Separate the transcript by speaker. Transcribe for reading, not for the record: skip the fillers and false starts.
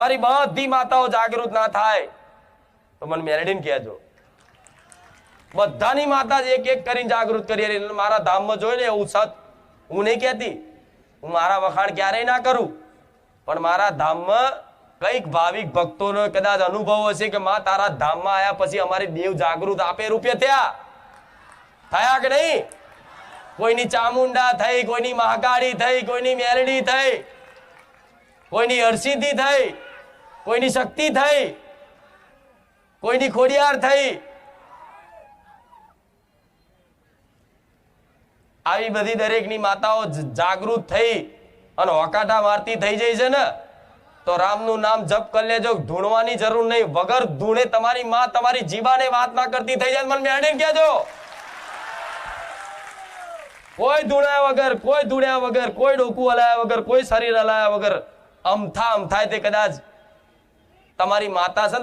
Speaker 1: મારી બધી માતાઓ જાગૃત ના થાય તો મને મેલડીને કહેજો. બધાની માતા એક એક કરીને જાગૃત કરી. મારા ધામમાં જોઈ ને એવું સત હું નહીં કહેતી, હું મારા વખાણ ક્યારેય ના કરું, પણ મારા ધામમાં કઈક ભાવિક ભક્તોનો કદાચ અનુભવ હશે કે માં તારા ધામમાં આયા પછી અમારી દેવ જાગૃત આપે રૂપે થયા કે નહીં? કોઈની ચામુંડા થઈ, કોઈની મહાકાળી થઈ, કોઈની મેલડી થઈ, કોઈની હરસિદ્ધિ થઈ, કોઈની શક્તિ થઈ, કોઈની ખોડિયાર થઈ. આવી બધી દરેકની માતાઓ જાગૃત થઈ અને હોકાટા મારતી થઈ જાય છે ને, તો રામનું નામ જપ કરી લેજો. ધૂણવાની જરૂર નહીં. વગર ધૂણે તમારી માં તમારી જીવાને વાત ના કરતી થઈ જાય. મને મેળવીને કહેજો. કોઈ ધૂણ્યા વગર, કોઈ ધૂણ્યા વગર, કોઈ ડોકું હલાયા વગર, કોઈ શરીર હલાયા વગર અમથાય તે કદાચ તમારી માતા છે